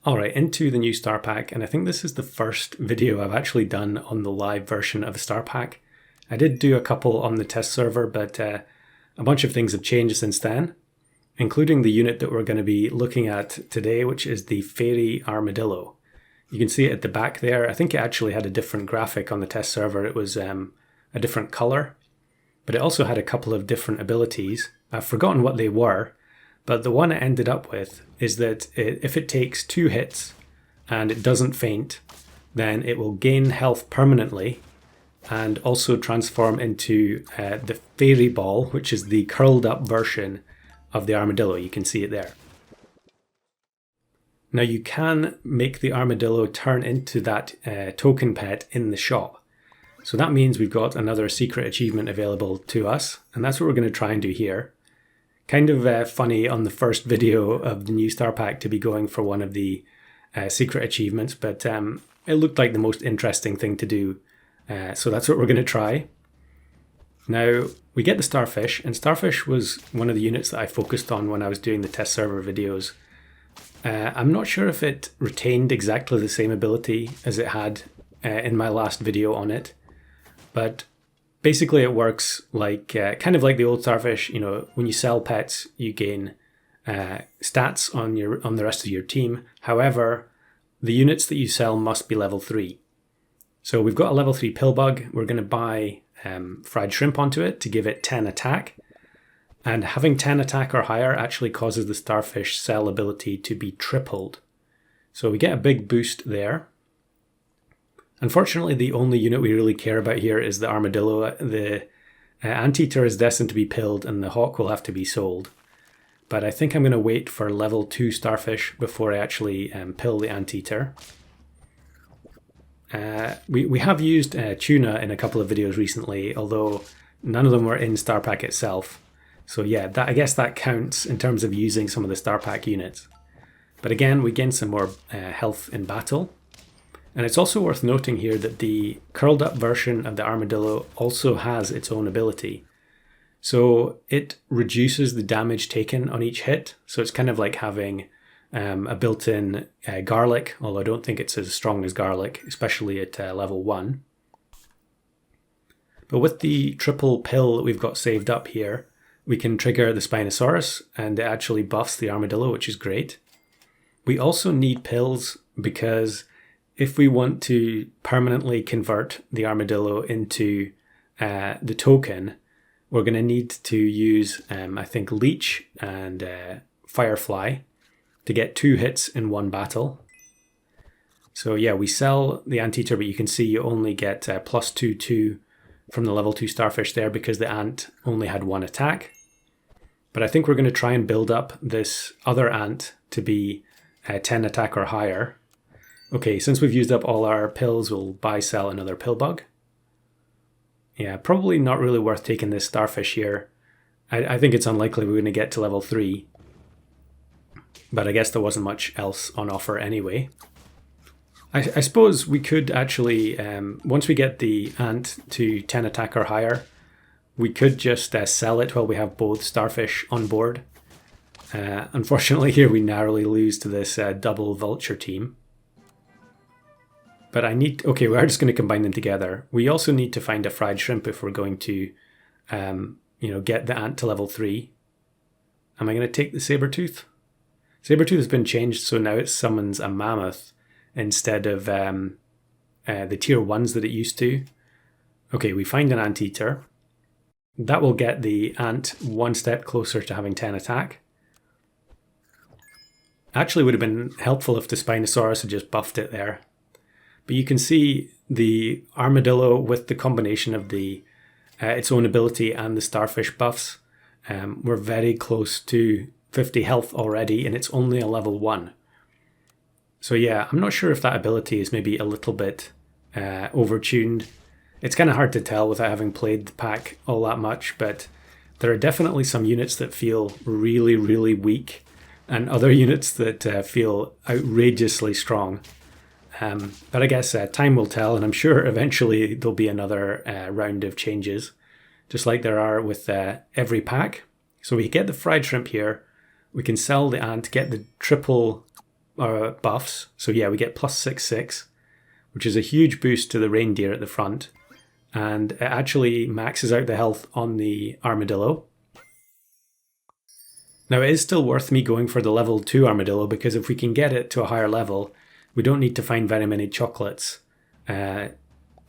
Alright, into the new star pack, and I think this is the first video I've actually done on the live version of the star pack. I did do a couple on the test server, but a bunch of things have changed since then, including the unit that we're going to be looking at today, which is the Fairy Armadillo. You can see it at the back there. I think it actually had a different graphic on the test server. It was a different color, but it also had a couple of different abilities. I've forgotten what they were, but the one I ended up with is that if it takes 2 hits and it doesn't faint, then it will gain health permanently and also transform into the fairy ball, which is the curled up version of the armadillo. You can see it there. Now you can make the armadillo turn into that token pet in the shop. So that means we've got another secret achievement available to us, and that's what we're going to try and do here. Kind of funny on the first video of the new star pack to be going for one of the secret achievements, but it looked like the most interesting thing to do, so that's what we're going to try. Now we get the starfish, and starfish was one of the units that I focused on when I was doing the test server videos. I'm not sure if it retained exactly the same ability as it had in my last video on it, but basically it works like kind of like the old starfish. You know, when you sell pets, you gain stats on the rest of your team. However, the units that you sell must be level 3. So we've got a level 3 pillbug. We're going to buy fried shrimp onto it to give it 10 attack. And having 10 attack or higher actually causes the starfish cell ability to be tripled. So we get a big boost there. Unfortunately, the only unit we really care about here is the armadillo. The anteater is destined to be pilled and the hawk will have to be sold. But I think I'm going to wait for level 2 starfish before I actually pill the anteater. We have used tuna in a couple of videos recently, although none of them were in star pack itself. So yeah, I guess that counts in terms of using some of the star pack units. But again, we gain some more health in battle. And it's also worth noting here that the curled up version of the armadillo also has its own ability. So it reduces the damage taken on each hit. So it's kind of like having a built-in garlic, although I don't think it's as strong as garlic, especially at level 1. But with the triple pill that we've got saved up here, we can trigger the Spinosaurus and it actually buffs the armadillo, which is great. We also need pills because if we want to permanently convert the armadillo into the token, we're going to need to use, I think, Leech and Firefly to get 2 hits in one battle. So yeah, we sell the anteater, but you can see you only get +2/2 from the level 2 starfish there because the ant only had 1 attack. But I think we're going to try and build up this other ant to be 10 attack or higher. Okay, since we've used up all our pills, we'll sell another pill bug. Yeah, probably not really worth taking this starfish here. I think it's unlikely we're going to get to level 3. But I guess there wasn't much else on offer anyway. I suppose we could actually, once we get the ant to 10 attack or higher, we could just sell it while we have both starfish on board. Unfortunately here we narrowly lose to this double vulture team. But okay, we are just going to combine them together. We also need to find a fried shrimp if we're going to, get the ant to level 3. Am I going to take the saber-tooth? Saber-tooth has been changed, so now it summons a mammoth instead of the tier 1s that it used to. Okay, we find an anteater. That will get the ant 1 step closer to having 10 attack. Actually, would have been helpful if the Spinosaurus had just buffed it there. But you can see the armadillo with the combination of the its own ability and the starfish buffs. We're very close to 50 health already, and it's only a level 1. So yeah, I'm not sure if that ability is maybe a little bit overtuned. It's kind of hard to tell without having played the pack all that much, but there are definitely some units that feel really, really weak, and other units that feel outrageously strong. But I guess time will tell, and I'm sure eventually there'll be another round of changes, just like there are with every pack. So we get the fried shrimp here, we can sell the ant, get the triple buffs. So yeah, we get plus 6/6, which is a huge boost to the reindeer at the front. And it actually maxes out the health on the armadillo. Now it is still worth me going for the level 2 armadillo, because if we can get it to a higher level, we don't need to find very many chocolates to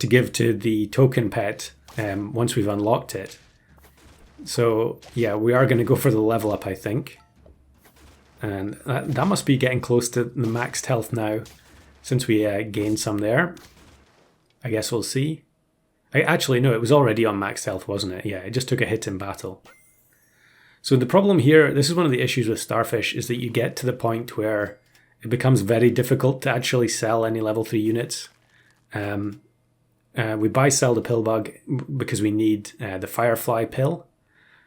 give to the token pet once we've unlocked it. So yeah, we are going to go for the level up, I think. And that must be getting close to the maxed health now, since we gained some there. I guess we'll see. Actually, no, it was already on max health, wasn't it? Yeah, it just took a hit in battle. So the problem here, this is one of the issues with Starfish, is that you get to the point where it becomes very difficult to actually sell any level 3 units. We buy-sell the Pillbug because we need the Firefly pill,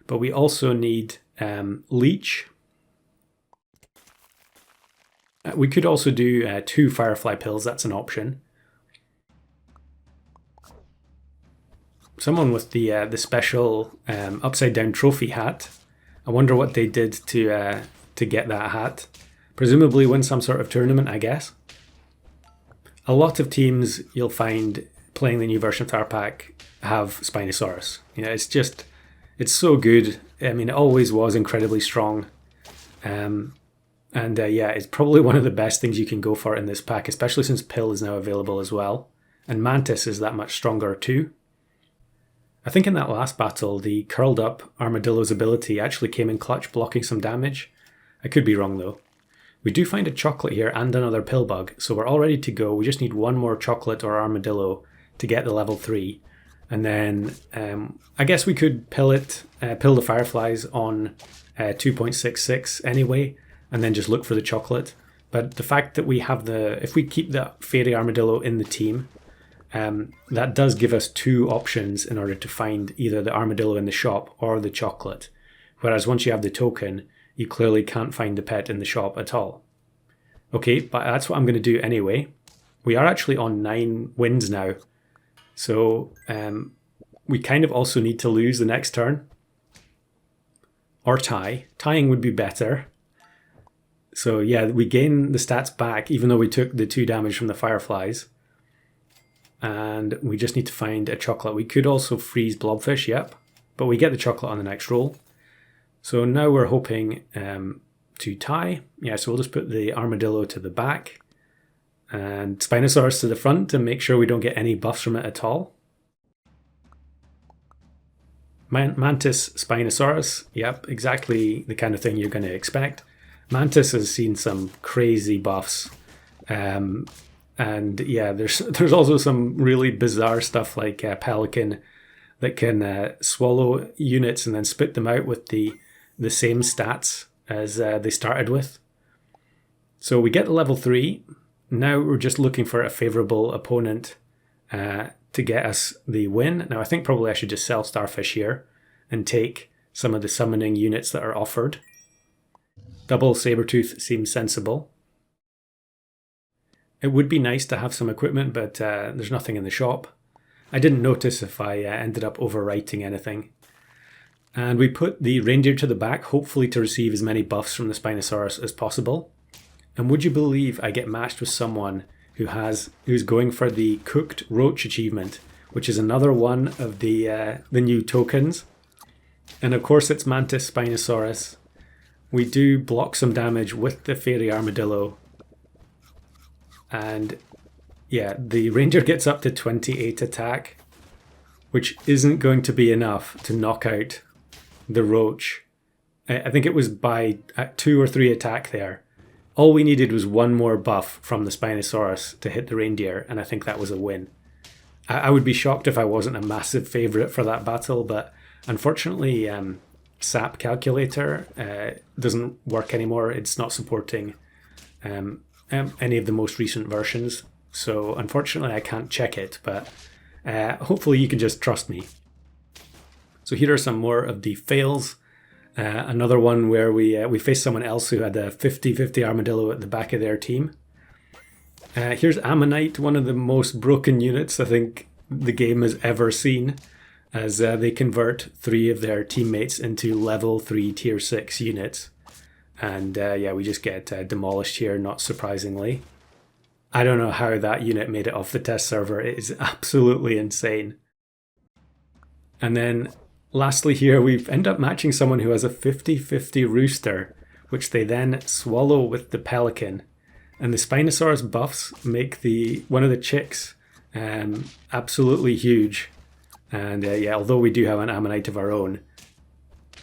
but we also need Leech. We could also do 2 Firefly pills, that's an option. Someone with the special upside down trophy hat. I wonder what they did to get that hat. Presumably win some sort of tournament, I guess. A lot of teams you'll find playing the new version of Tarpac have Spinosaurus. You know, it's so good. I mean, it always was incredibly strong. Yeah, it's probably one of the best things you can go for in this pack, especially since Pill is now available as well. And Mantis is that much stronger too. I think in that last battle, the curled up Armadillo's ability actually came in clutch, blocking some damage. I could be wrong though. We do find a chocolate here and another Pillbug, so we're all ready to go. We just need one more chocolate or Armadillo to get the level 3. And then I guess we could pill the Fireflies on 2.66 anyway, and then just look for the chocolate. But the fact that we have if we keep the Fairy Armadillo in the team, that does give us 2 options in order to find either the armadillo in the shop or the chocolate. Whereas once you have the token, you clearly can't find the pet in the shop at all. Okay, but that's what I'm going to do anyway. We are actually on 9 wins now. So we kind of also need to lose the next turn. Or tie. Tying would be better. So yeah, we gain the stats back even though we took the 2 damage from the Fireflies. And we just need to find a chocolate. We could also freeze Blobfish, yep. But we get the chocolate on the next roll. So now we're hoping to tie. Yeah, so we'll just put the Armadillo to the back. And Spinosaurus to the front to make sure we don't get any buffs from it at all. Mantis, Spinosaurus. Yep, exactly the kind of thing you're going to expect. Mantis has seen some crazy buffs. And yeah, there's also some really bizarre stuff like Pelican that can swallow units and then spit them out with the same stats as they started with. So we get to level 3. Now we're just looking for a favourable opponent to get us the win. Now I think probably I should just sell Starfish here and take some of the summoning units that are offered. Double Sabertooth seems sensible. It would be nice to have some equipment, but there's nothing in the shop. I didn't notice if I ended up overwriting anything. And we put the reindeer to the back, hopefully to receive as many buffs from the Spinosaurus as possible. And would you believe I get matched with someone who's going for the cooked roach achievement, which is another one of the new tokens. And of course it's Mantis Spinosaurus. We do block some damage with the Fairy Armadillo. And yeah, the ranger gets up to 28 attack, which isn't going to be enough to knock out the roach. I think it was by 2 or 3 attack there. All we needed was one more buff from the Spinosaurus to hit the reindeer, and I think that was a win. I would be shocked if I wasn't a massive favourite for that battle, but unfortunately SAP calculator doesn't work anymore. It's not supporting any of the most recent versions, so unfortunately I can't check it, but hopefully you can just trust me. So here are some more of the fails. Another one where we faced someone else who had a 50-50 armadillo at the back of their team. Here's Ammonite, one of the most broken units I think the game has ever seen, as they convert 3 of their teammates into level 3 tier 6 units. And yeah, we just get demolished here, not surprisingly. I don't know how that unit made it off the test server. It is absolutely insane. And then lastly here, we've ended up matching someone who has a 50-50 rooster, which they then swallow with the pelican. And the Spinosaurus buffs make one of the chicks absolutely huge. And yeah, although we do have an ammonite of our own,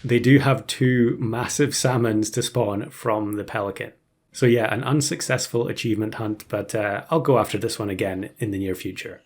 they do have 2 massive salmons to spawn from the pelican. So yeah, an unsuccessful achievement hunt, but I'll go after this one again in the near future.